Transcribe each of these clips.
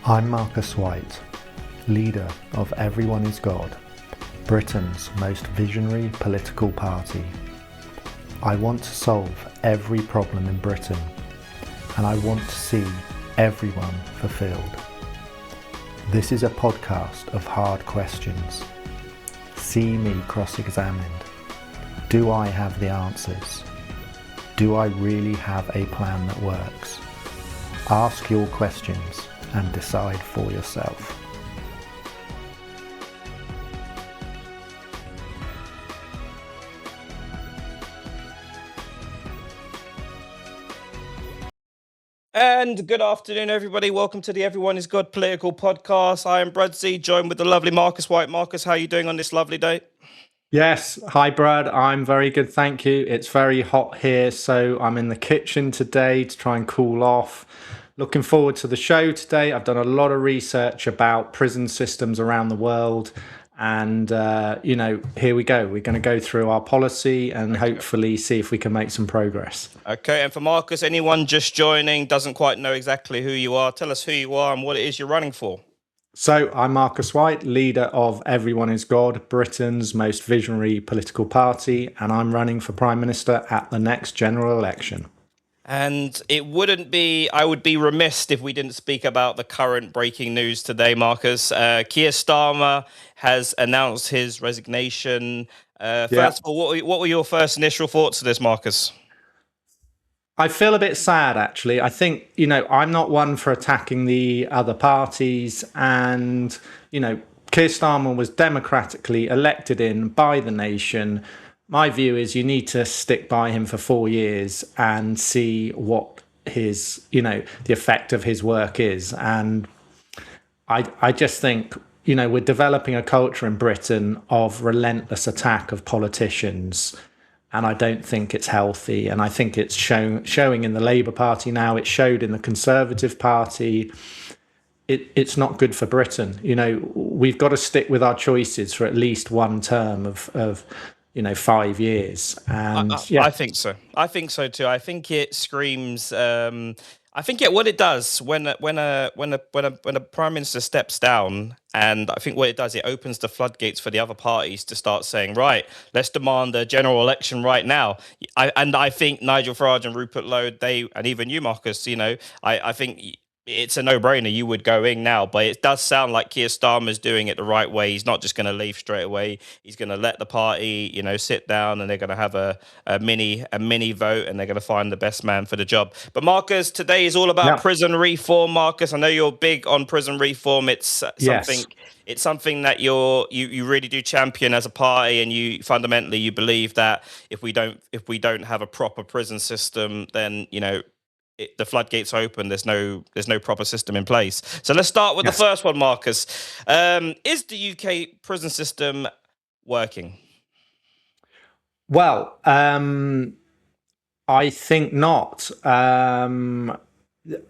I'm Marcus White, leader of Everyone is God, Britain's most visionary political party. I want to solve every problem in Britain, and I want to see everyone fulfilled. This is a podcast of hard questions. See me cross-examined. Do I have the answers? Do I really have a plan that works? Ask your questions and decide for yourself. And good afternoon, everybody. Welcome to the Everyone is God political podcast. I am Brudsy, joined with the lovely Marcus White. Marcus, how are you doing on this lovely day? Yes, hi Brad, I'm very good, thank you. It's very hot here, so I'm in the kitchen today to try and cool off. Looking forward to the show today. I've done a lot of research about prison systems around the world, and here we go. We're going to go through our policy and hopefully see if we can make some progress. Okay, and for Marcus, anyone just joining, doesn't quite know exactly who you are, tell us who you are and what it is you're running for. So I'm Marcus White, leader of Everyone is God, Britain's most visionary political party, and I'm running for Prime Minister at the next general election. And I would be remiss if we didn't speak about the current breaking news today, Marcus. Keir Starmer has announced his resignation. First of all, what were your first initial thoughts of this, Marcus? I feel a bit sad, actually. I think, I'm not one for attacking the other parties. And, Keir Starmer was democratically elected in by the nation. My view is you need to stick by him for 4 years and see what his, the effect of his work is. And I just think, we're developing a culture in Britain of relentless attack of politicians. And I don't think it's healthy. And I think it's showing in the Labour Party now. It showed in the Conservative Party. It's not good for Britain. We've got to stick with our choices for at least one term of 5 years. And I think so. I think so too. I think it screams. I think what it does when a prime minister steps down, and I think what it does, it opens the floodgates for the other parties to start saying, right, let's demand a general election right now. I think Nigel Farage and Rupert Lowe, and even you, Marcus, I think it's a no-brainer. You would go in now, but it does sound like Keir Starmer's doing it the right way. He's not just going to leave straight away. He's going to let the party, sit down, and they're going to have a mini vote, and they're going to find the best man for the job. But Marcus, today is all about prison reform. Marcus, I know you're big on prison reform. It's something. Yes. It's something that you really do champion as a party, and you fundamentally believe that if we don't have a proper prison system, then the floodgates open. There's no proper system in place. So let's start with the first one, Marcus. Is the UK prison system working? Well, I think not.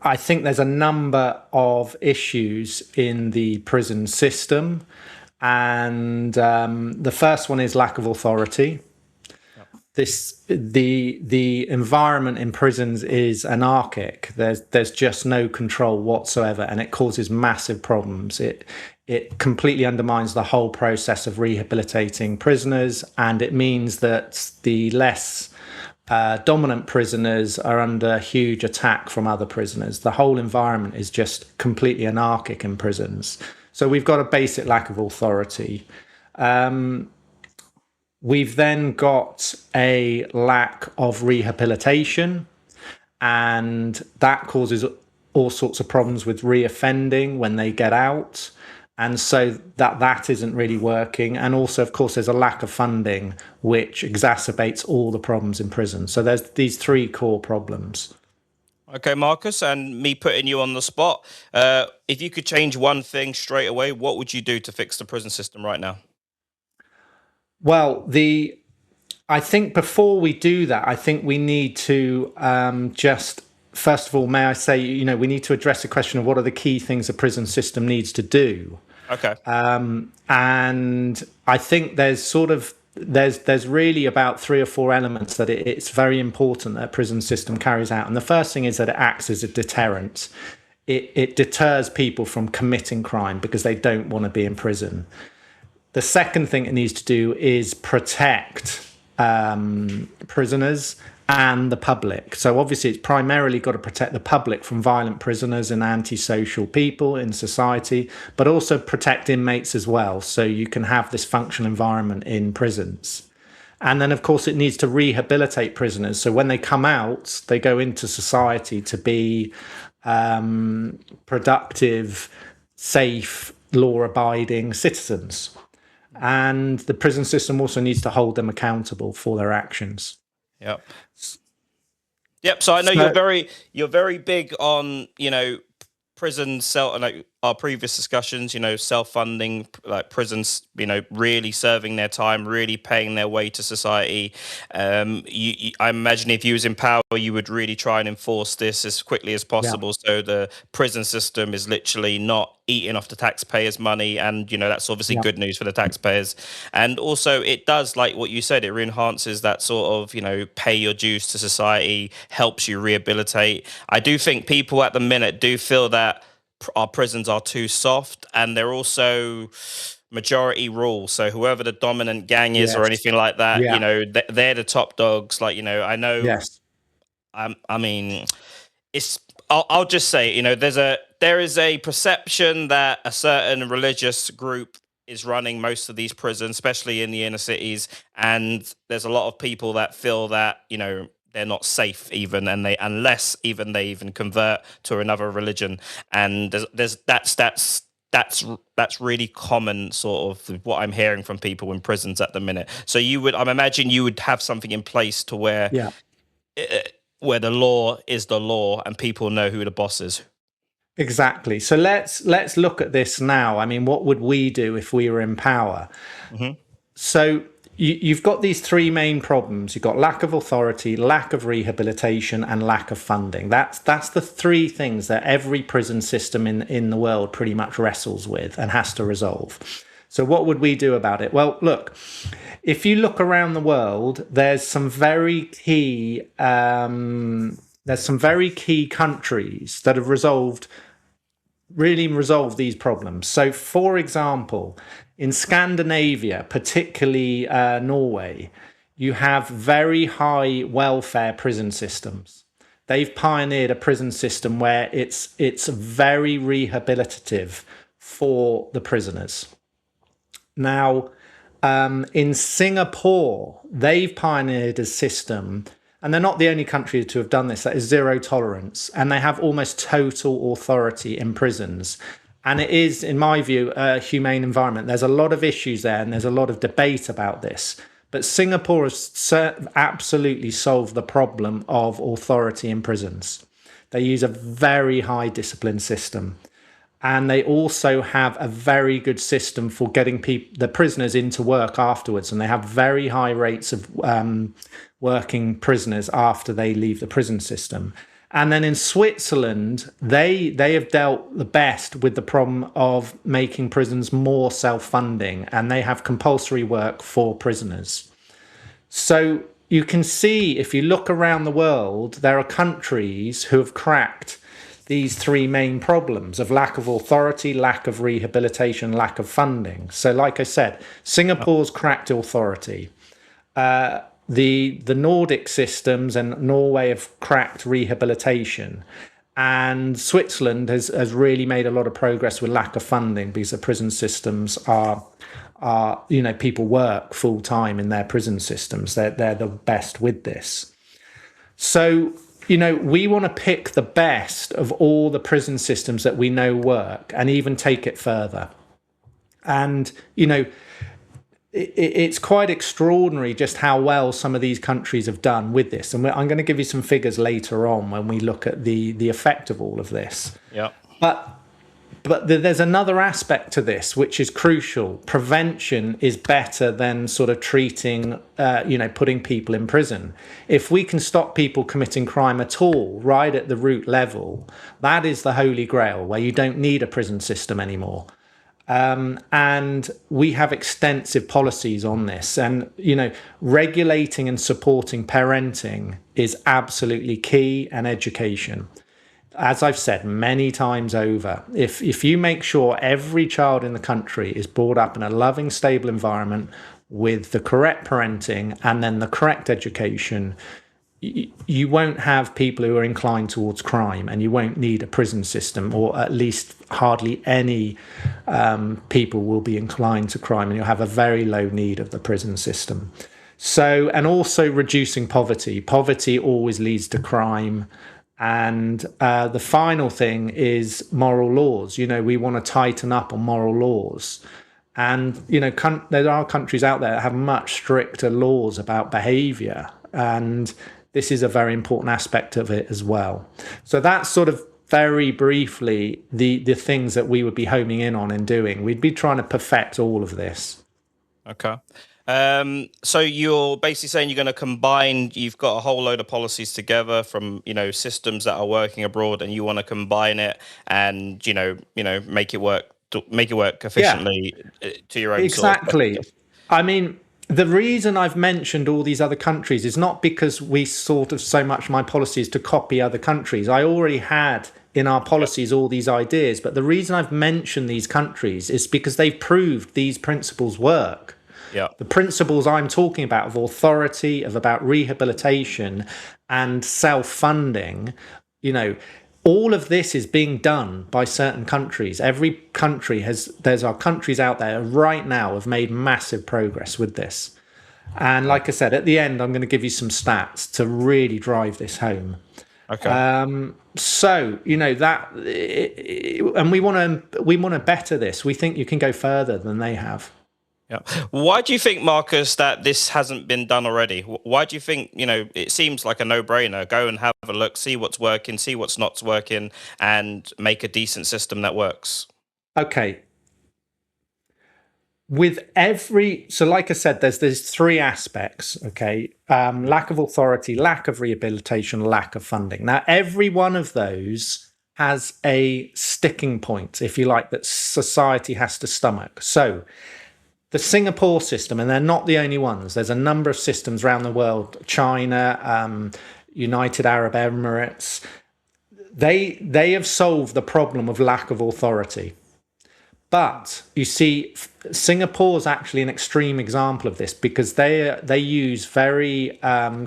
I think there's a number of issues in the prison system, and the first one is lack of authority. The environment in prisons is anarchic. There's just no control whatsoever, and it causes massive problems. It completely undermines the whole process of rehabilitating prisoners, and it means that the less dominant prisoners are under huge attack from other prisoners. The whole environment is just completely anarchic in prisons. So we've got a basic lack of authority. We've then got a lack of rehabilitation, and that causes all sorts of problems with reoffending when they get out. And so that isn't really working. And also, of course, there's a lack of funding, which exacerbates all the problems in prison. So there's these three core problems. Okay, Marcus, and me putting you on the spot. If you could change one thing straight away, what would you do to fix the prison system right now? Well, I think before we do that, I think we need to first of all, may I say, we need to address the question of what are the key things the prison system needs to do. Okay. And I think there's really about 3 or 4 elements that it's very important that a prison system carries out. And the first thing is that it acts as a deterrent. it deters people from committing crime because they don't want to be in prison. The second thing it needs to do is protect prisoners and the public. So obviously it's primarily got to protect the public from violent prisoners and antisocial people in society, but also protect inmates as well, so you can have this functional environment in prisons. And then, of course, it needs to rehabilitate prisoners. So when they come out, they go into society to be productive, safe, law-abiding citizens. And the prison system also needs to hold them accountable for their actions. Yep. Yep. So I know you're very big on, prison like our previous discussions, self-funding, like prisons, really serving their time, really paying their way to society. I imagine if you was in power, you would really try and enforce this as quickly as possible. Yeah. So the prison system is literally not eating off the taxpayers' money, and that's obviously Yeah. good news for the taxpayers. And also, it does, like what you said, it enhances that sort of pay your dues to society, helps you rehabilitate. I do think people at the minute do feel that our prisons are too soft, and they're also majority rule. So whoever the dominant gang is or Yes. anything like that, Yeah. they're the top dogs. Like, I know, Yes. I mean, it's. I'll just say, there is a perception that a certain religious group is running most of these prisons, especially in the inner cities, and there's a lot of people that feel that they're not safe even, and unless even they even convert to another religion, and that's really common, sort of what I'm hearing from people in prisons at the minute. So I'm imagine you would have something in place to Yeah. where the law is the law and people know who the boss is. Exactly. So let's look at this now. I mean, what would we do if we were in power? Mm-hmm. So you've got these three main problems. You've got lack of authority, lack of rehabilitation, and lack of funding. That's the three things that every prison system in the world pretty much wrestles with and has to resolve. So what would we do about it? Well, look, if you look around the world, there's some very key countries that have really resolved these problems. So, for example, in Scandinavia, particularly Norway, you have very high welfare prison systems. They've pioneered a prison system where it's very rehabilitative for the prisoners. Now, in Singapore, they've pioneered a system, and they're not the only country to have done this, that is zero tolerance, and they have almost total authority in prisons. And it is, in my view, a humane environment. There's a lot of issues there, and there's a lot of debate about this. But Singapore has absolutely solved the problem of authority in prisons. They use a very high discipline system. And they also have a very good system for getting the prisoners into work afterwards. And they have very high rates of working prisoners after they leave the prison system. And then in Switzerland, they have dealt the best with the problem of making prisons more self-funding. And they have compulsory work for prisoners. So you can see, if you look around the world, there are countries who have cracked these three main problems of lack of authority, lack of rehabilitation, lack of funding. So like I said, Singapore's cracked authority. The Nordic systems and Norway have cracked rehabilitation. And Switzerland has really made a lot of progress with lack of funding, because the prison systems are people work full time in their prison systems. They're the best with this. So we want to pick the best of all the prison systems that we know work and even take it further. And, it's quite extraordinary just how well some of these countries have done with this. And I'm going to give you some figures later on when we look at the effect of all of this. Yeah. But there's another aspect to this, which is crucial. Prevention is better than sort of treating, putting people in prison. If we can stop people committing crime at all, right at the root level, that is the holy grail, where you don't need a prison system anymore. And we have extensive policies on this. And, regulating and supporting parenting is absolutely key, and education. as I've said many times over, if you make sure every child in the country is brought up in a loving, stable environment with the correct parenting and then the correct education, you won't have people who are inclined towards crime, and you won't need a prison system, or at least hardly any people will be inclined to crime, and you'll have a very low need of the prison system. So, and also reducing poverty. Poverty always leads to crime. And the final thing is moral laws. We want to tighten up on moral laws. And, there are countries out there that have much stricter laws about behavior. And this is a very important aspect of it as well. So that's sort of very briefly the things that we would be homing in on and doing. We'd be trying to perfect all of this. Okay. So you're basically saying you're going to combine, you've got a whole load of policies together from, systems that are working abroad, and you want to combine it and, make it work, Yeah, efficiently to your own sort of. exactly. I mean, the reason I've mentioned all these other countries is not because we sort of so much my policy is to copy other countries. I already had in our policies all these ideas, but the reason I've mentioned these countries is because they've proved these principles work. Yeah. The principles I'm talking about of authority, about rehabilitation and self-funding, all of this is being done by certain countries. Every country there's our countries out there right now have made massive progress with this. And like I said, at the end, I'm going to give you some stats to really drive this home. Okay. So, and we want to better this. We think you can go further than they have. Yeah. Why do you think, Marcus, that this hasn't been done already? Why do you think, it seems like a no-brainer? Go and have a look, see what's working, see what's not working, and make a decent system that works. Okay. So like I said, there's three aspects. Okay. Lack of authority, lack of rehabilitation, lack of funding. Now, every one of those has a sticking point, if you like, that society has to stomach. So the Singapore system, and they're not the only ones. There's a number of systems around the world, China, United Arab Emirates. They have solved the problem of lack of authority. But you see, Singapore is actually an extreme example of this because they use very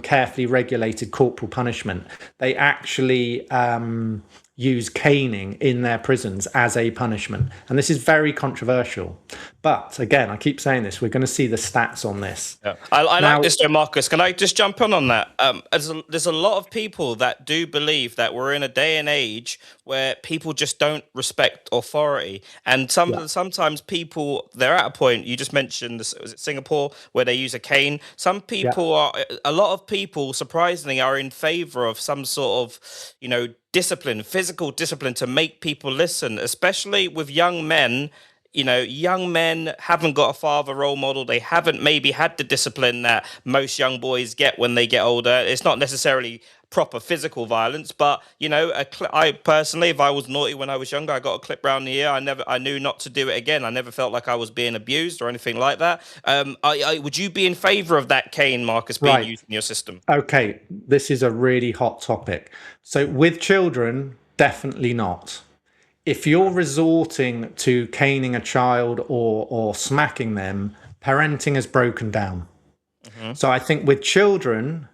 carefully regulated corporal punishment. They actually use caning in their prisons as a punishment. And this is very controversial. But again, I keep saying this, we're going to see the stats on this. Yeah. I like this though, Marcus. Can I just jump on that? There's a lot of people that do believe that we're in a day and age where people just don't respect authority. And sometimes people, they're at a point, you just mentioned, was it Singapore, where they use a cane? A lot of people, surprisingly, are in favor of some sort of, discipline, physical discipline to make people listen, especially with young men. Young men haven't got a father role model. They haven't maybe had the discipline that most young boys get when they get older. It's not necessarily proper physical violence, but I personally, if I was naughty when I was younger, I got a clip round the ear. I knew not to do it again. I never felt like I was being abused or anything like that. Would you be in favor of that cane, Marcus, being used in your system? Okay, this is a really hot topic. So with children, definitely not. If you're resorting to caning a child or smacking them, parenting has broken down. Mm-hmm. So I think with children,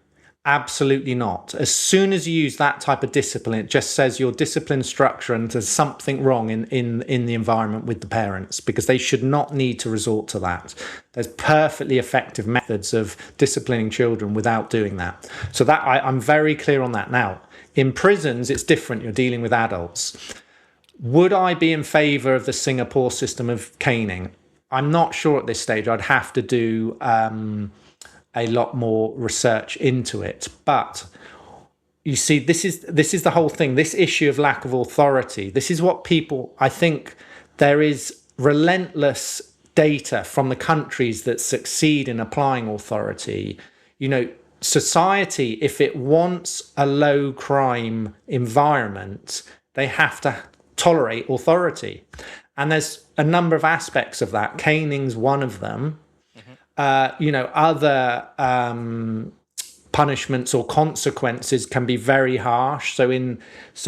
absolutely not. As soon as you use that type of discipline, it just says your discipline structure and there's something wrong in the environment with the parents, because they should not need to resort to that. There's perfectly effective methods of disciplining children without doing that. So that I'm very clear on that. Now, in prisons, it's different. You're dealing with adults. Would I be in favor of the Singapore system of caning? I'm not sure at this stage. I'd have to do a lot more research into it. But you see, this is the whole thing. This issue of lack of authority. This is what people, I think there is relentless data from the countries that succeed in applying authority. Society, if it wants a low crime environment, they have to tolerate authority. And there's a number of aspects of that. Caning's one of them. Mm-hmm. Other punishments or consequences can be very harsh. So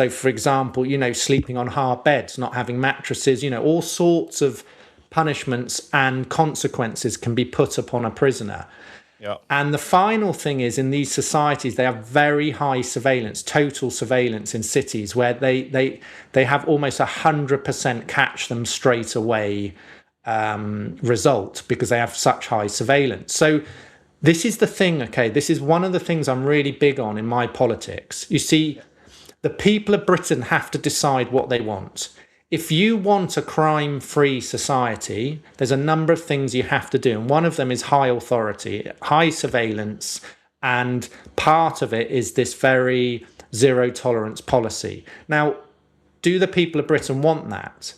for example, sleeping on hard beds, not having mattresses, all sorts of punishments and consequences can be put upon a prisoner. Yeah. And the final thing is, in these societies, they have very high surveillance, total surveillance in cities where they have almost 100% catch them straight away result, because they have such high surveillance. So this is the thing, okay? This is one of the things I'm really big on in my politics. You see, the people of Britain have to decide what they want. If you want a crime-free society, there's a number of things you have to do. And one of them is high authority, high surveillance. And part of it is this very zero tolerance policy. Now, do the people of Britain want that?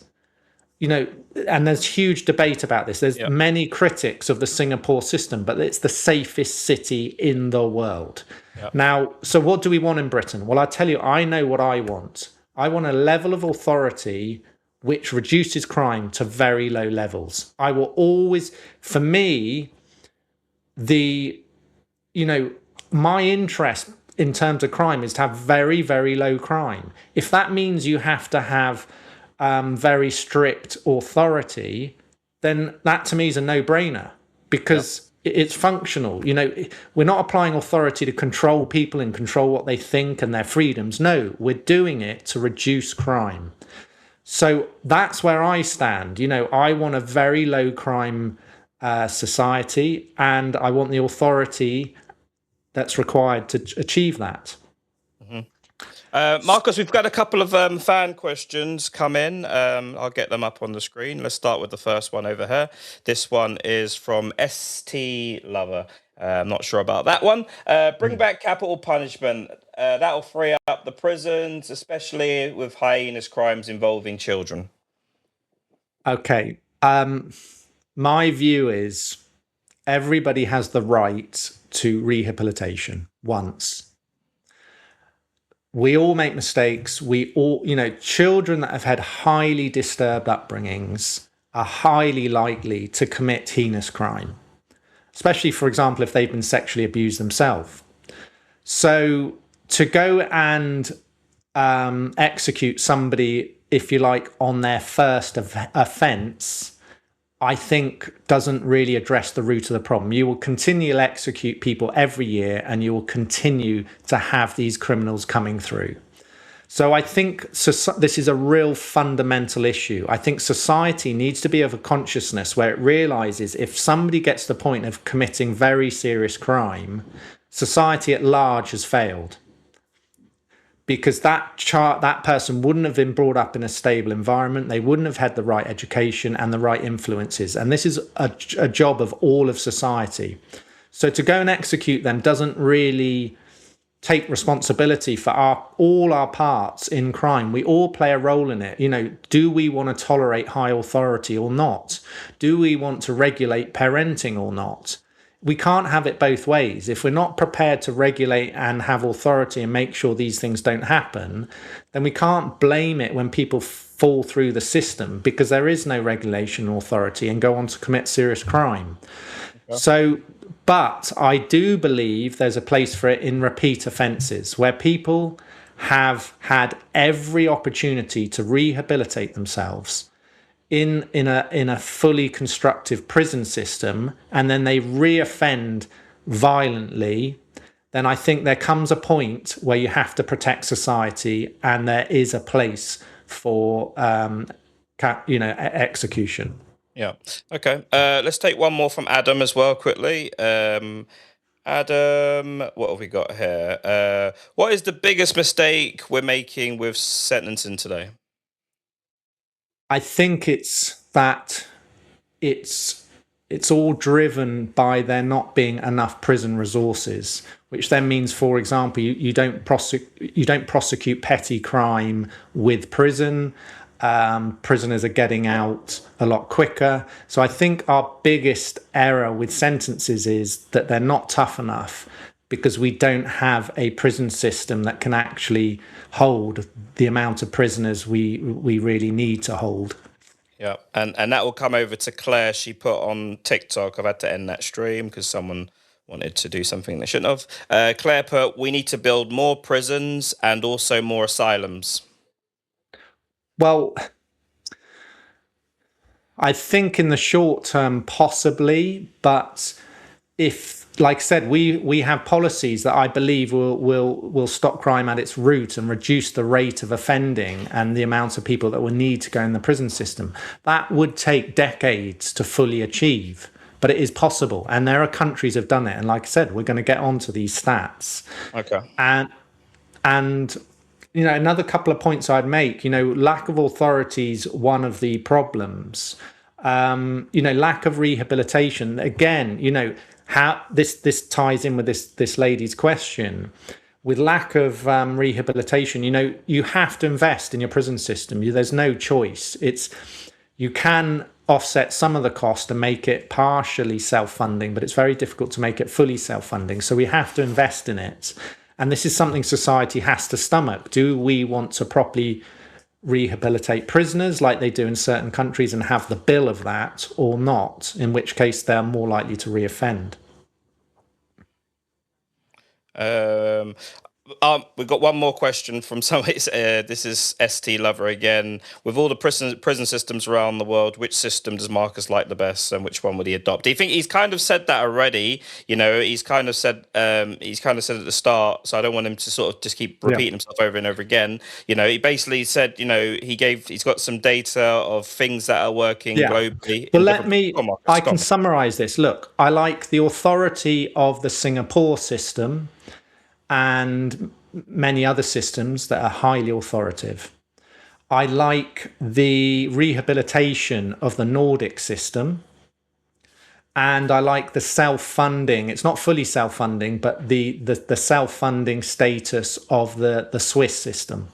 And there's huge debate about this. There's many critics of the Singapore system, but it's the safest city in the world. Yep. Now, so what do we want in Britain? Well, I tell you, I know what I want. I want a level of authority which reduces crime to very low levels. I will always, for me, my interest in terms of crime is to have very, very low crime. If that means you have to have very strict authority, then that to me is a no-brainer, because it's functional. We're not applying authority to control people and control what they think and their freedoms. No, we're doing it to reduce crime. So that's where I stand. I want a very low crime society, and I want the authority that's required to achieve that. Marcus, we've got a couple of fan questions come in. I'll get them up on the screen. Let's start with the first one over here. This one is from ST Lover. I'm not sure about that one. Bring back capital punishment. That'll free up the prisons, especially with heinous crimes involving children. Okay. My view is everybody has the right to rehabilitation once. We all make mistakes. We all, children that have had highly disturbed upbringings are highly likely to commit heinous crime, especially, for example, if they've been sexually abused themselves. So to go and execute somebody, if you like, on their first offence, I think doesn't really address the root of the problem. You will continue to execute people every year, and you will continue to have these criminals coming through. So I think this is a real fundamental issue. I think society needs to be of a consciousness where it realizes if somebody gets to the point of committing very serious crime, society at large has failed. Because that person wouldn't have been brought up in a stable environment. They wouldn't have had the right education and the right influences. And this is a job of all of society. So to go and execute them doesn't really take responsibility for all our parts in crime. We all play a role in it. Do we want to tolerate high authority or not? Do we want to regulate parenting or not? We can't have it both ways. If we're not prepared to regulate and have authority and make sure these things don't happen, then we can't blame it when people fall through the system, because there is no regulation or authority and go on to commit serious crime. Okay. But I do believe there's a place for it in repeat offences, where people have had every opportunity to rehabilitate themselves in a fully constructive prison system, and then they reoffend violently, then I think there comes a point where you have to protect society, and there is a place for execution. Yeah. Okay. Let's take one more from Adam as well quickly. Adam, what have we got here? What is the biggest mistake we're making with sentencing today? I think it's that it's all driven by there not being enough prison resources, which then means, for example, you don't prosecute petty crime with prison. Prisoners are getting out a lot quicker. So I think our biggest error with sentences is that they're not tough enough, because we don't have a prison system that can actually hold the amount of prisoners we really need to hold. Yeah, and that will come over to Claire. She put on TikTok, I've had to end that stream because someone wanted to do something they shouldn't have. Claire put, we need to build more prisons and also more asylums. Well, I think in the short term, possibly, but if, like I said, we have policies that I believe will stop crime at its root and reduce the rate of offending and the amount of people that will need to go in the prison system. That would take decades to fully achieve, but it is possible, and there are countries have done it. And like I said, we're going to get onto these stats. Okay. And another couple of points I'd make. Lack of authority is one of the problems. Lack of rehabilitation. Again, how this ties in with this lady's question. With lack of rehabilitation, you have to invest in your prison system. There's no choice. You can offset some of the cost and make it partially self-funding, but it's very difficult to make it fully self-funding. So we have to invest in it. And this is something society has to stomach. Do we want to properly rehabilitate prisoners like they do in certain countries and have the bill of that, or not? In which case they're more likely to reoffend. We've got one more question from somebody. This is ST Lover again. With all the prison systems around the world, which system does Marcus like the best, and which one would he adopt? Do you think he's kind of said that already? He's kind of said at the start. So I don't want him to sort of just keep repeating himself over and over again. He basically said, he's got some data of things that are working globally. Well, I can summarize this. Look, I like the authority of the Singapore system and many other systems that are highly authoritative. I like the rehabilitation of the Nordic system, and I like the self-funding. It's not fully self-funding, but the self-funding status of the Swiss system.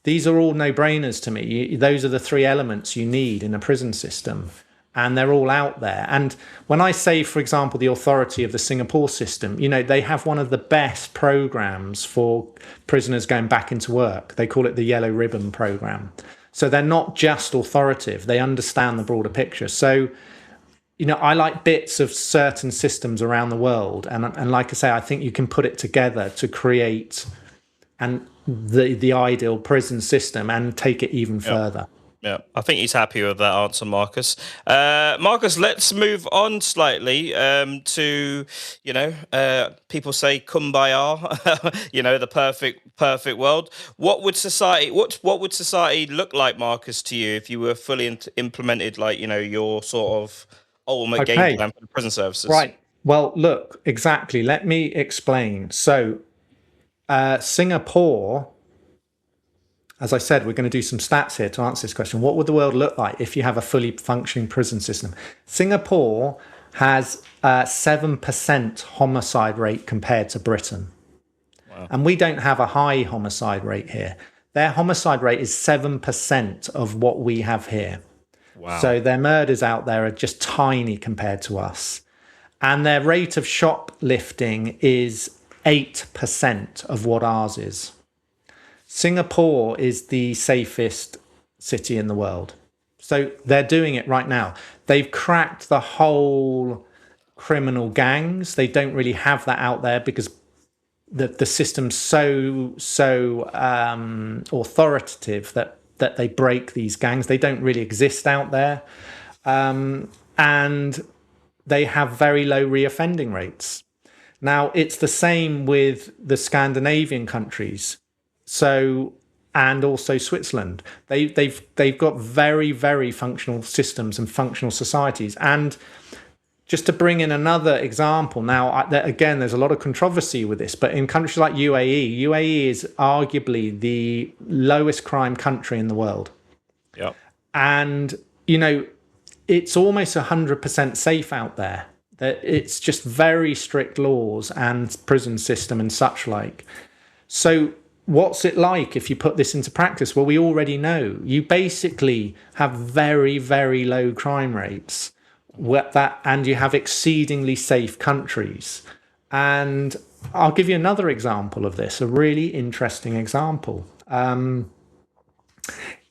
These are all no-brainers to me. Those are the three elements you need in a prison system, and they're all out there. And when I say, for example, the authority of the Singapore system, they have one of the best programs for prisoners going back into work. They call it the Yellow Ribbon program. So they're not just authoritative. They understand the broader picture. So, I like bits of certain systems around the world. And like I say, I think you can put it together to create the ideal prison system and take it even further. Yeah, I think he's happy with that answer, Marcus. Marcus, let's move on slightly to, people say kumbaya, the perfect world. What would society look like, Marcus, to you if you were fully implemented, your sort of ultimate game plan for the prison services? Right. Well, look, exactly. Let me explain. So, Singapore, as I said, we're going to do some stats here to answer this question. What would the world look like if you have a fully functioning prison system? Singapore has a 7% homicide rate compared to Britain. Wow. And we don't have a high homicide rate here. Their homicide rate is 7% of what we have here. Wow. So their murders out there are just tiny compared to us. And their rate of shoplifting is 8% of what ours is. Singapore is the safest city in the world. So they're doing it right now. They've cracked the whole criminal gangs. They don't really have that out there because the system's so authoritative that they break these gangs. They don't really exist out there. And they have very low reoffending rates. Now, it's the same with the Scandinavian countries. So, and also Switzerland, they've got very, very functional systems and functional societies. And just to bring in another example, now again, there's a lot of controversy with this, but in countries like UAE is arguably the lowest crime country in the world. Yeah, and it's almost 100% safe out there. That it's just very strict laws and prison system and such like. So what's it like if you put this into practice? Well, we already know. You basically have very, very low crime rates, and you have exceedingly safe countries. And I'll give you another example of this, a really interesting example.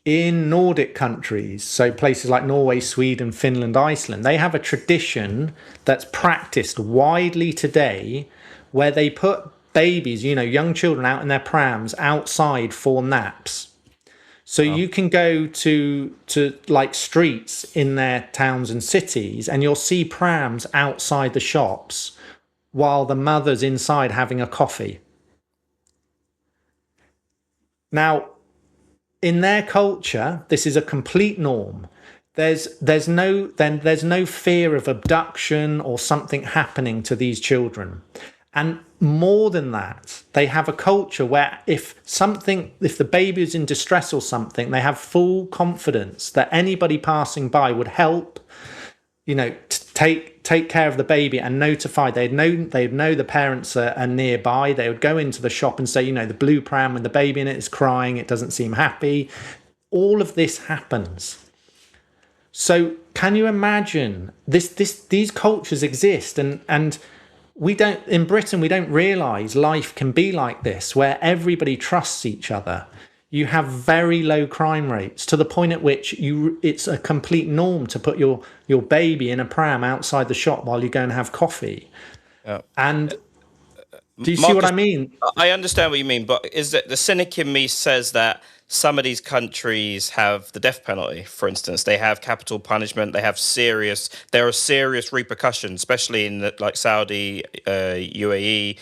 in Nordic countries, so places like Norway, Sweden, Finland, Iceland, they have a tradition that's practiced widely today where they put babies, young children out in their prams outside for naps. So Oh, you can go to like streets in their towns and cities and you'll see prams outside the shops while the mother's inside having a coffee. Now, in their culture, this is a complete norm. There's no fear of abduction or something happening to these children. And more than that, they have a culture where if the baby is in distress or something, they have full confidence that anybody passing by would help, take care of the baby and notify. They'd know the parents are nearby. They would go into the shop and say, the blue pram with the baby in it is crying. It doesn't seem happy. All of this happens. So can you imagine these cultures exist, and we don't, in Britain, we don't realize life can be like this, where everybody trusts each other. You have very low crime rates to the point at which it's a complete norm to put your baby in a pram outside the shop while you go and have coffee. yeah. And do you see what Marcus, I mean? I understand what you mean, but is that the cynic in me says that some of these countries have the death penalty, for instance, they have capital punishment, there are serious repercussions, especially in like Saudi, UAE,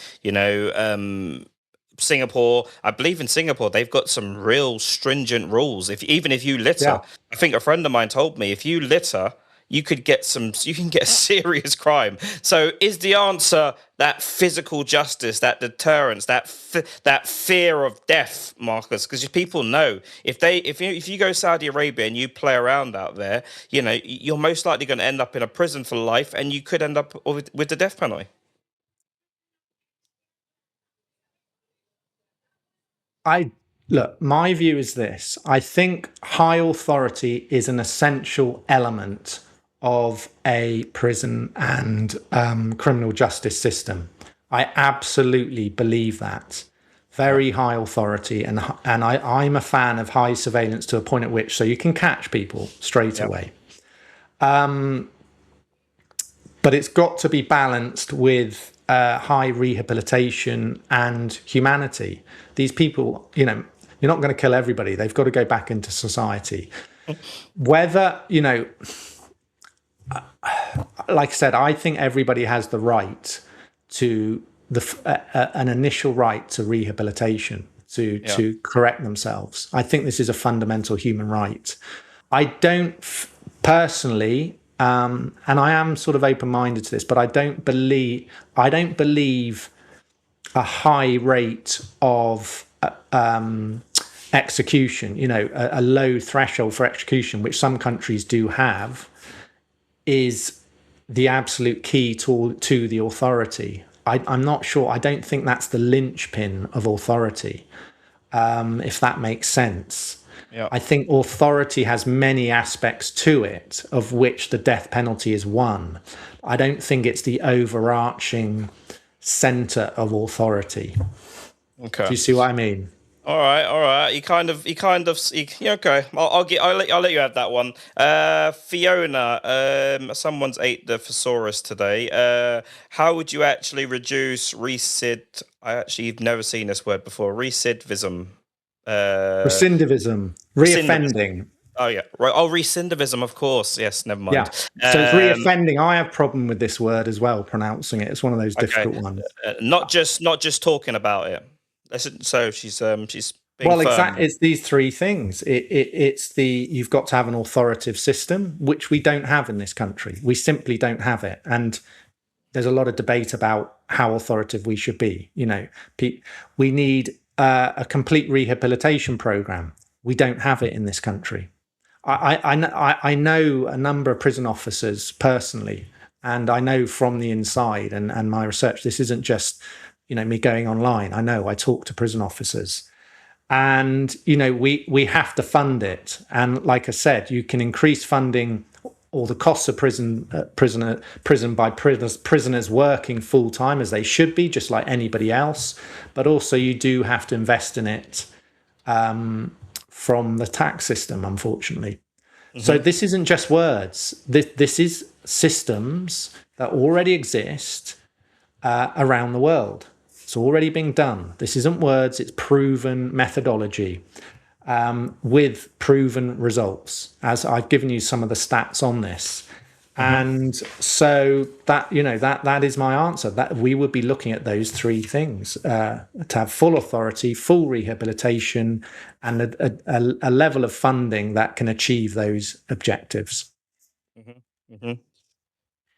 Singapore. I believe in Singapore they've got some real stringent rules. Even if you litter, Yeah. I think a friend of mine told me if you litter, you can get serious crime. So is the answer that physical justice, that deterrence, that fear of death, Marcus? Because people know if you go Saudi Arabia and you play around out there, you're most likely going to end up in a prison for life, and you could end up with the death penalty. I Look, my view is this. I think high authority is an essential element of a prison and criminal justice system. I absolutely believe that. Yeah, Very high authority, and I'm a fan of high surveillance to a point at which so you can catch people straight yeah, away. But it's got to be balanced with high rehabilitation and humanity. These people, you're not going to kill everybody. They've got to go back into society. Whether, like I said, I think everybody has the right to an initial right to rehabilitation, yeah. to correct themselves. I think this is a fundamental human right. I don't personally, and I am sort of open-minded to this, but I don't believe a high rate of execution, a low threshold for execution, which some countries do have, is the absolute key to the authority. I'm not sure. I don't think that's the linchpin of authority, if that makes sense. Yeah. I think authority has many aspects to it, of which the death penalty is one. I don't think it's the overarching center of authority. Okay. Do you see what I mean? All right, all right. Yeah, okay. I'll let you have that one. Fiona, someone's ate the thesaurus today. How would you actually reduce recid? I actually have never seen this word before. Recidivism. Uh, Recidivism, Recidivism. reoffending. Oh yeah, right. Oh, recidivism, of course. Yes, never mind. Yeah. So it's reoffending. I have a problem with this word as well, pronouncing it. It's one of those Okay. difficult ones. Not just talking about it. So she's being Well, firm. exactly. It's these three things. It's you've got to have an authoritative system, which we don't have in this country. We simply don't have it. And there's a lot of debate about how authoritative we should be. We need a complete rehabilitation program. We don't have it in this country. I know a number of prison officers personally, and I know from the inside and my research, this isn't just, me going online. I talk to prison officers, and we have to fund it. And like I said, you can increase funding or the costs of prison by prisoners working full time as they should be, just like anybody else. But also, you do have to invest in it from the tax system, unfortunately. So Hmm. this isn't just words. This is systems that already exist around the world. It's already being done. This isn't words, it's proven methodology with proven results, as I've given you some of the stats on this. Hmm. And so that, that is my answer, that we would be looking at those three things, to have full authority, full rehabilitation, and a level of funding that can achieve those objectives. Hmm. Hmm.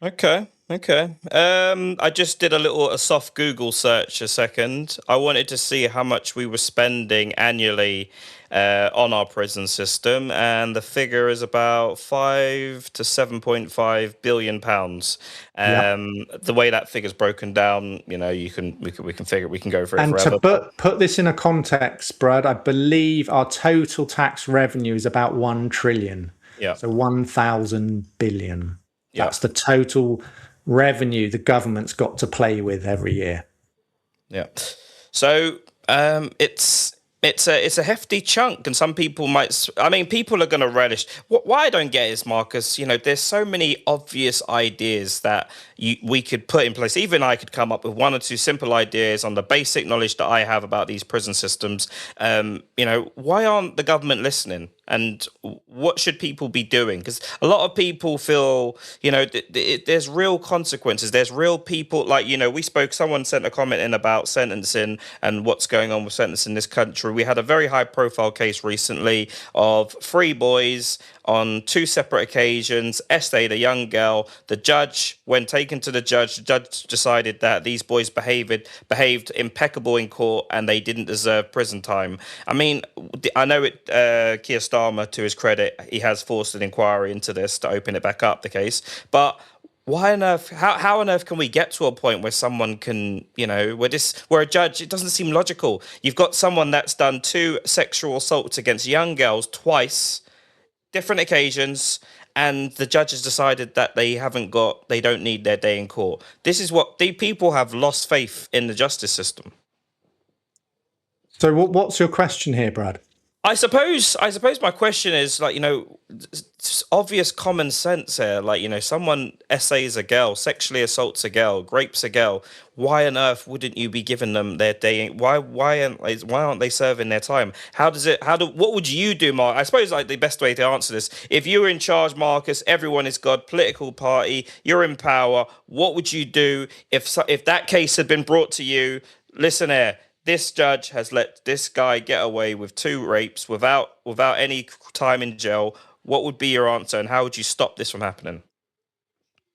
Okay. Okay. I just did a soft Google search a second. I wanted to see how much we were spending annually on our prison system, and the figure is about 5 to 7.5 billion pounds. Yeah. The way that figure's broken down, we can figure we can go for it And to forever. put this in a context, Brad, I believe our total tax revenue is about 1 trillion. Yeah. So 1,000 billion. Yeah. That's the total revenue the government's got to play with every year. Yeah. So it's a hefty chunk, and some people might. I mean, people are going to relish. Why I don't get is, Marcus. There's so many obvious ideas that we could put in place. Even I could come up with one or two simple ideas on the basic knowledge that I have about these prison systems. Why aren't the government listening? And what should people be doing? Because a lot of people feel, there's real consequences. There's real people, like, someone sent a comment in about sentencing and what's going on with sentencing in this country. We had a very high profile case recently of three boys on two separate occasions, essayed a young girl. The judge, when taken to the judge decided that these boys behaved impeccable in court and they didn't deserve prison time. I mean, I know it. Keir Starmer, to his credit, he has forced an inquiry into this to open it back up, the case. But why on earth? How on earth can we get to a point where someone can, where a judge? It doesn't seem logical. You've got someone that's done two sexual assaults against young girls twice, different occasions, and the judge has decided that they don't need their day in court. This is what the people have lost faith in the justice system. So what's your question here, Brad? I suppose my question is, like, obvious common sense here. Like, someone essays a girl, sexually assaults a girl, rapes a girl. Why on earth wouldn't you be giving them their day? Why aren't they serving their time? What would you do, Mark? I suppose, like, the best way to answer this, if you were in charge, Marcus, everyone is God, political party, you're in power. What would you do if that case had been brought to you? Listen here. This judge has let this guy get away with two rapes without any time in jail. What would be your answer, and how would you stop this from happening?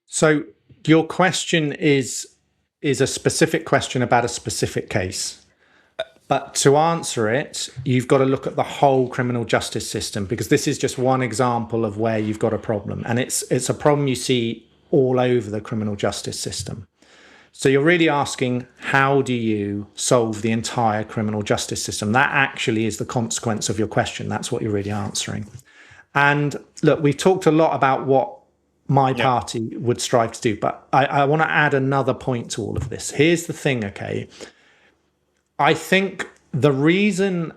So your question is a specific question about a specific case. But to answer it, you've got to look at the whole criminal justice system, because this is just one example of where you've got a problem. And it's a problem you see all over the criminal justice system. So you're really asking, how do you solve the entire criminal justice system? That actually is the consequence of your question. That's what you're really answering. And look, we've talked a lot about what my party would strive to do, but I want to add another point to all of this. Here's the thing, okay? I think there's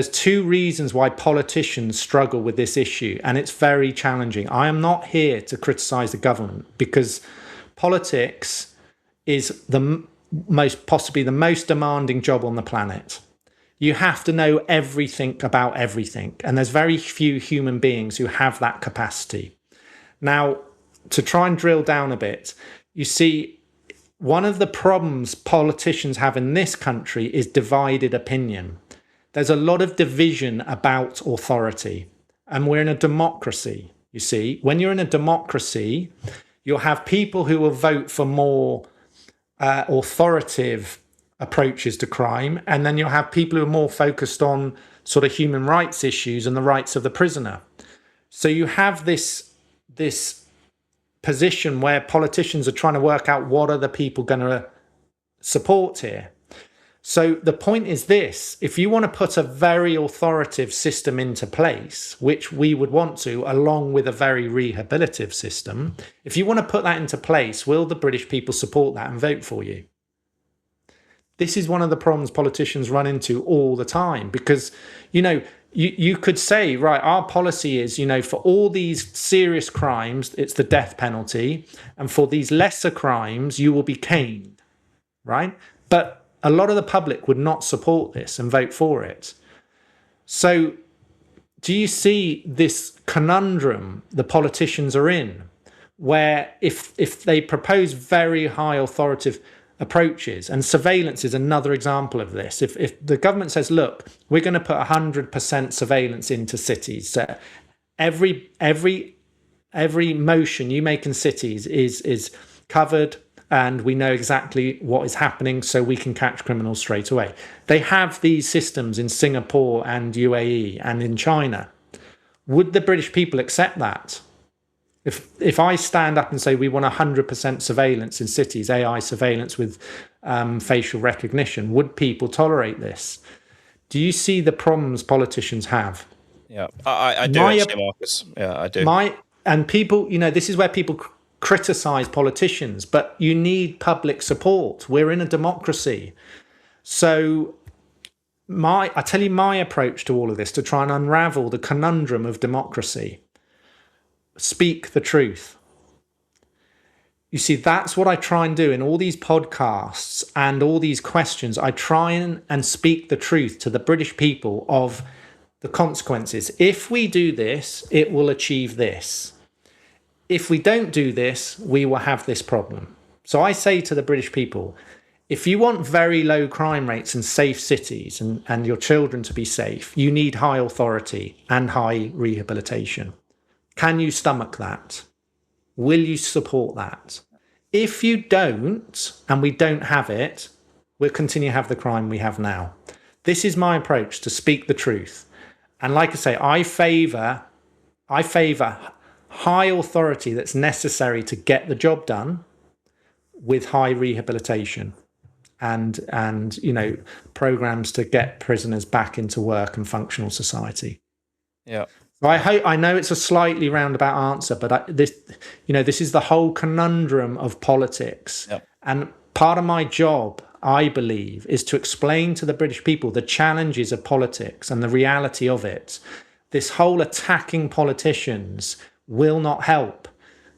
two reasons why politicians struggle with this issue, and it's very challenging. I am not here to criticize the government, because politics is possibly the most demanding job on the planet. You have to know everything about everything, and there's very few human beings who have that capacity. Now, to try and drill down a bit, you see, one of the problems politicians have in this country is divided opinion. There's a lot of division about authority, and we're in a democracy. You see, when you're in a democracy, you'll have people who will vote for more authoritative approaches to crime, and then you'll have people who are more focused on sort of human rights issues and the rights of the prisoner. So you have this position where politicians are trying to work out what are the people going to support here. So the point is this: if you want to put a very authoritative system into place, which we would want to, along with a very rehabilitative system, if you want to put that into place, will the British people support that and vote for you? This is one of the problems politicians run into all the time, because, you could say, right, our policy is, for all these serious crimes, it's the death penalty. And for these lesser crimes, you will be caned, right? But a lot of the public would not support this and vote for it. So do you see this conundrum the politicians are in, where if they propose very high authoritative approaches, and surveillance is another example of this. If the government says, look, we're going to put 100% surveillance into cities, so every motion you make in cities is covered, and we know exactly what is happening, so we can catch criminals straight away. They have these systems in Singapore and UAE and in China. Would the British people accept that? If I stand up and say we want 100% surveillance in cities, AI surveillance with facial recognition, would people tolerate this? Do you see the problems politicians have? Yeah, I do actually, Marcus. Yeah, I do. And people, this is where people criticize politicians, but you need public support. We're in a democracy. So I tell you my approach to all of this to try and unravel the conundrum of democracy. Speak the truth. You see, that's what I try and do in all these podcasts and all these questions. I try and speak the truth to the British people of the consequences. If we do this, it will achieve this. If we don't do this, we will have this problem. So I say to the British people, if you want very low crime rates and safe cities and your children to be safe, you need high authority and high rehabilitation. Can you stomach that? Will you support that? If you don't, and we don't have it, we'll continue to have the crime we have now. This is my approach to speak the truth. And like I say, I favour high authority that's necessary to get the job done with high rehabilitation and programs to get prisoners back into work and functional society. Yeah. I know it's a slightly roundabout answer, but this is the whole conundrum of politics. Yep. And part of my job, I believe, is to explain to the British people the challenges of politics and the reality of it. This whole attacking politicians will not help.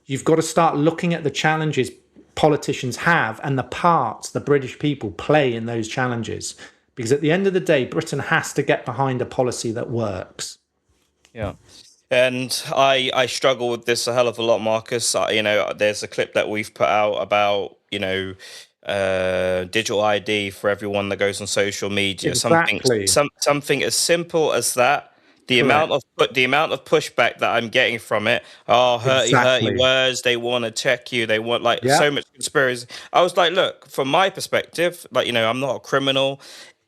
You've got to start looking at the challenges politicians have and the parts the British people play in those challenges. Because at the end of the day, Britain has to get behind a policy that works. Yeah. And I struggle with this a hell of a lot, Marcus. There's a clip that we've put out about, digital ID for everyone that goes on social media. Exactly. Something as simple as that. The amount of pushback that I'm getting from it. Oh, hurty words. They want to check you. They want so much conspiracy. I was like, look, from my perspective, I'm not a criminal.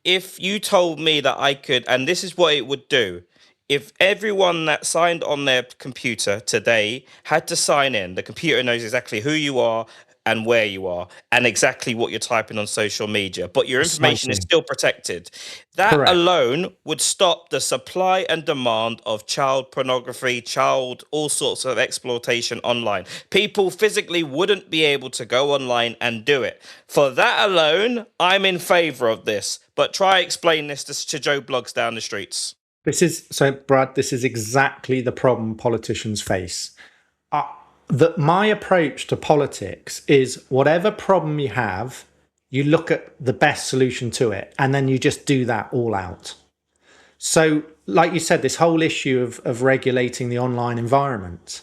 If you told me that I could, and this is what it would do. If everyone that signed on their computer today had to sign in, the computer knows exactly who you are and where you are and exactly what you're typing on social media, but your information is still protected. That alone would stop the supply and demand of child pornography, all sorts of exploitation online. People physically wouldn't be able to go online and do it. For that alone, I'm in favor of this. But try explain this to Joe Bloggs down the streets. Brad, this is exactly the problem politicians face. My approach to politics is whatever problem you have, you look at the best solution to it, and then you just do that all out. So, like you said, this whole issue of regulating the online environment.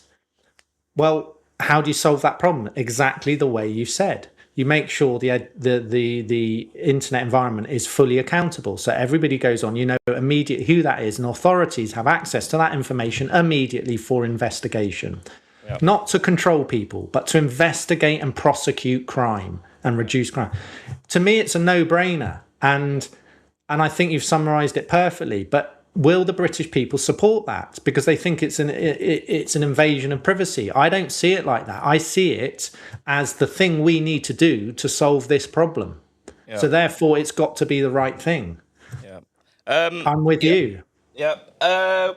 Well, how do you solve that problem? Exactly the way you said. You make sure the internet environment is fully accountable. So everybody goes on, immediately who that is, and authorities have access to that information immediately for investigation. Yep. Not to control people, but to investigate and prosecute crime and reduce crime. To me, it's a no-brainer. And I think you've summarized it perfectly. But will the British people support that? Because they think it's an invasion of privacy. I don't see it like that. I see it as the thing we need to do to solve this problem. Yeah. So therefore, it's got to be the right thing. Yeah. I'm with you. Yep.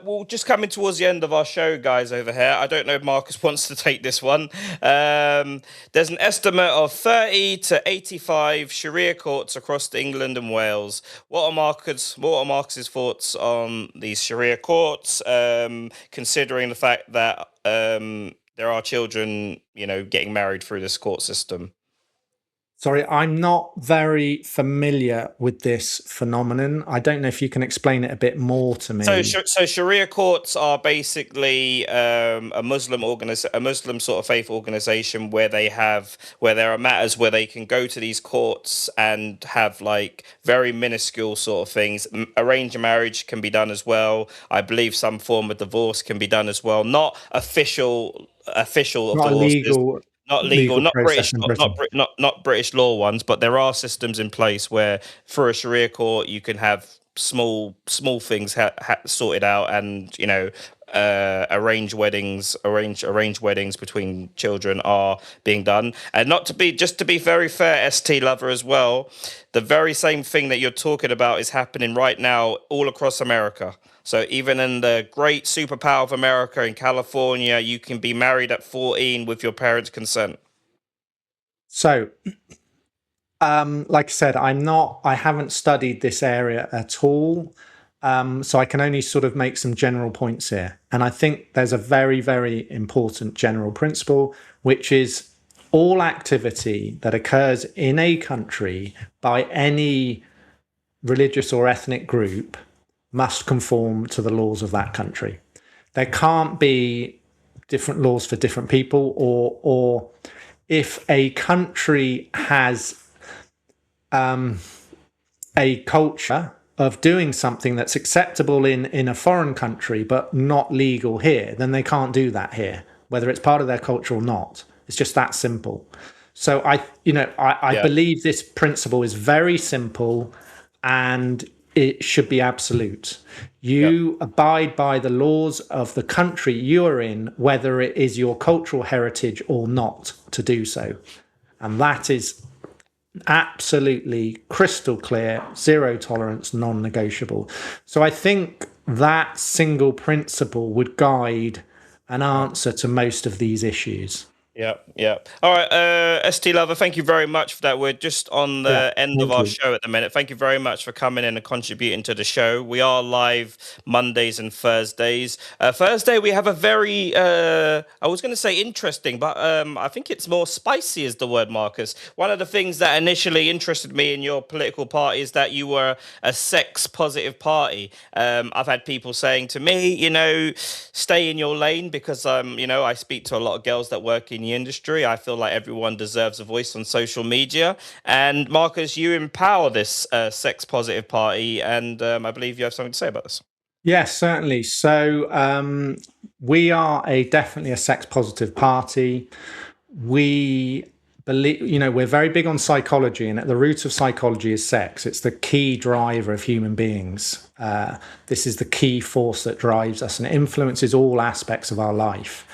Well, just coming towards the end of our show, guys, over here. I don't know if Marcus wants to take this one. There's an estimate of 30 to 85 Sharia courts across England and Wales. What are Marcus's thoughts on these Sharia courts? Considering the fact that there are children, getting married through this court system. Sorry, I'm not very familiar with this phenomenon. I don't know if you can explain it a bit more to So, me. so Sharia courts are basically a Muslim sort of faith organization where there are matters where they can go to these courts and have like very minuscule sort of things. Arranged marriage can be done as well. I believe some form of divorce can be done as well. Not official Not a divorces, not legal, legal not process British, in not Britain. Brit- not British law ones, but there are systems in place where, through a Sharia court, you can have small things sorted out, and arranged weddings between children are being done. And not to be just to be very fair, ST lover as well, the very same thing that you're talking about is happening right now all across America. So even in the great superpower of America, in California, you can be married at 14 with your parents' consent. So, like I said, I haven't studied this area at all. So I can only sort of make some general points here. And I think there's a very, very important general principle, which is all activity that occurs in a country by any religious or ethnic group must conform to the laws of that country. There can't be different laws for different people, or if a country has a culture of doing something that's acceptable in a foreign country but not legal here, then they can't do that here, whether it's part of their culture or not. It's just that simple. So I Yeah. believe this principle is very simple, and it should be absolute. Yep. You abide by the laws of the country you're in, whether it is your cultural heritage or not, to do so. And that is absolutely crystal clear, zero tolerance, non negotiable. So I think that single principle would guide an answer to most of these issues. Yeah, yeah. All right, ST Lover, thank you very much for that. We're just on Yeah, the end of thank our you. show at the minute. Thank you very much for coming in and contributing to the show. We are live Mondays and Thursdays. Thursday, we have a very, I was going to say interesting, but I think it's more spicy is the word, Marcus. One of the things that initially interested me in your political party is that you were a sex positive party. I've had people saying to me, stay in your lane because, I speak to a lot of girls that work in the industry. I feel like everyone deserves a voice on social media. And Marcus, you empower this sex positive party, and I believe you have something to say about this. Yes, certainly. So we are definitely a sex positive party. We believe, we're very big on psychology, and at the root of psychology is sex. It's the key driver of human beings. This is the key force that drives us and influences all aspects of our life.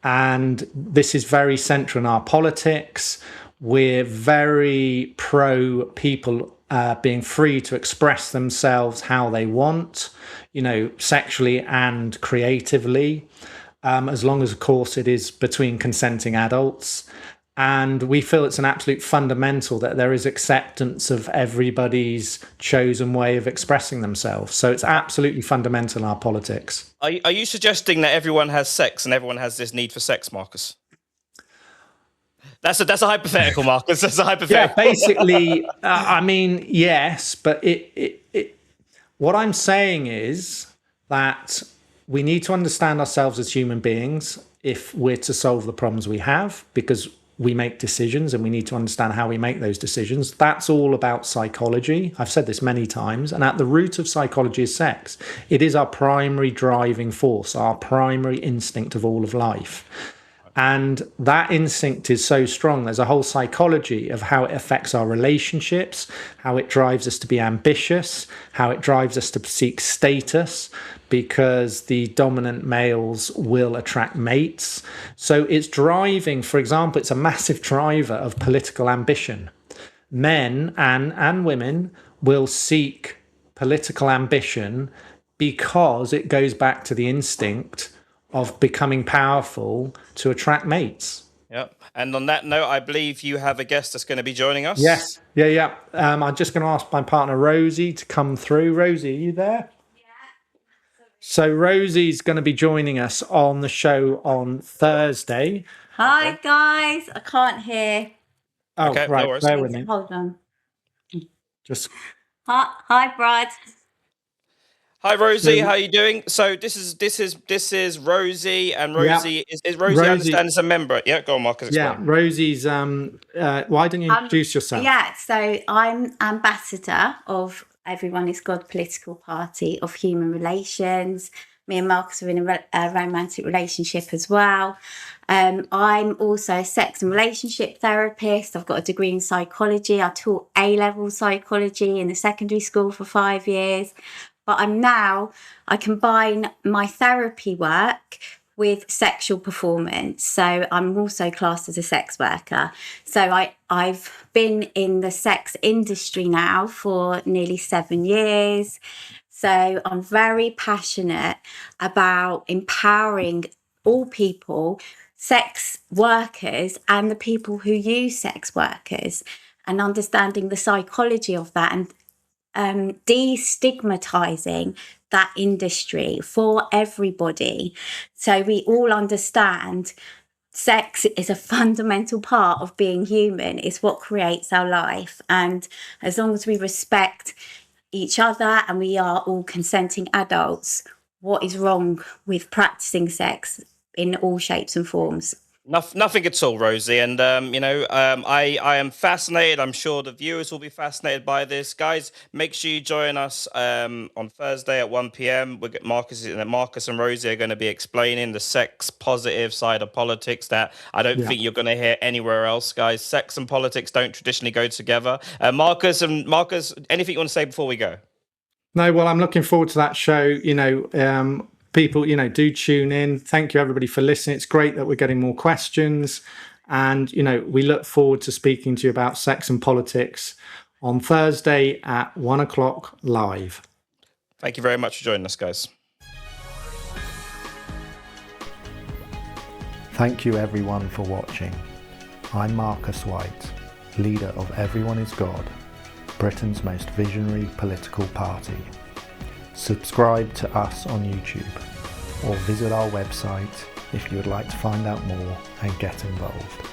And this is very central in our politics. We're very pro people being free to express themselves how they want, sexually and creatively, as long as, of course, it is between consenting adults. And we feel it's an absolute fundamental that there is acceptance of everybody's chosen way of expressing themselves. So it's absolutely fundamental in our politics. Are you suggesting that everyone has sex and everyone has this need for sex, Marcus? That's a hypothetical, Marcus. That's a Yeah, hypothetical. basically, I mean, yes, but what I'm saying is that we need to understand ourselves as human beings if we're to solve the problems we have, because we make decisions and we need to understand how we make those decisions. That's all about psychology. I've said this many times. And at the root of psychology is sex. It is our primary driving force, our primary instinct of all of life. And that instinct is so strong. There's a whole psychology of how it affects our relationships, how it drives us to be ambitious, how it drives us to seek status, because the dominant males will attract mates. So it's driving, for example, it's a massive driver of political ambition. Men and women will seek political ambition because it goes back to the instinct of becoming powerful to attract mates. Yep. And on that note, I believe you have a guest that's going to be joining us. Yes. Yeah. I'm just going to ask my partner Rosie to come through. Rosie, are you there? So Rosie's going to be joining us on the show on Thursday. Hi, guys. I can't hear. Oh, Okay, right. no worries. Bear with me. Hold on. Just Hi, Brad. Hi, Rosie. So- How are you doing? So this is Rosie, and Rosie is Rosie. I Rosie- understand is a member. Yeah, go on, Marcus. Explain. Yeah, Rosie's. Why don't you introduce yourself? Yeah, so I'm ambassador of Everyone is God political party of human relations. Me and Marcus are in a romantic relationship as well. I'm also a sex and relationship therapist. I've got a degree in psychology. I taught A-level psychology in the secondary school for 5 years. But I combine my therapy work with sexual performance. So I'm also classed as a sex worker. So I've been in the sex industry now for nearly 7 years. So I'm very passionate about empowering all people, sex workers and the people who use sex workers, and understanding the psychology of that and destigmatizing that industry for everybody, so we all understand sex is a fundamental part of being human. It's what creates our life, and as long as we respect each other and we are all consenting adults, what is wrong with practicing sex in all shapes and forms? Nothing at all, Rosie. And I am fascinated. I'm sure the viewers will be fascinated by this, guys. Make sure you join us on Thursday at 1 p.m. We get Marcus and Rosie are going to be explaining the sex positive side of politics that I don't think you're going to hear anywhere else, guys. Sex and politics don't traditionally go together. Marcus, anything you want to say before we go? No, well, I'm looking forward to that show. People, do tune in. Thank you, everybody, for listening. It's great that we're getting more questions. And, we look forward to speaking to you about sex and politics on Thursday at 1 o'clock live. Thank you very much for joining us, guys. Thank you, everyone, for watching. I'm Marcus White, leader of Everyone is God, Britain's most visionary political party. Subscribe to us on YouTube or visit our website if you would like to find out more and get involved.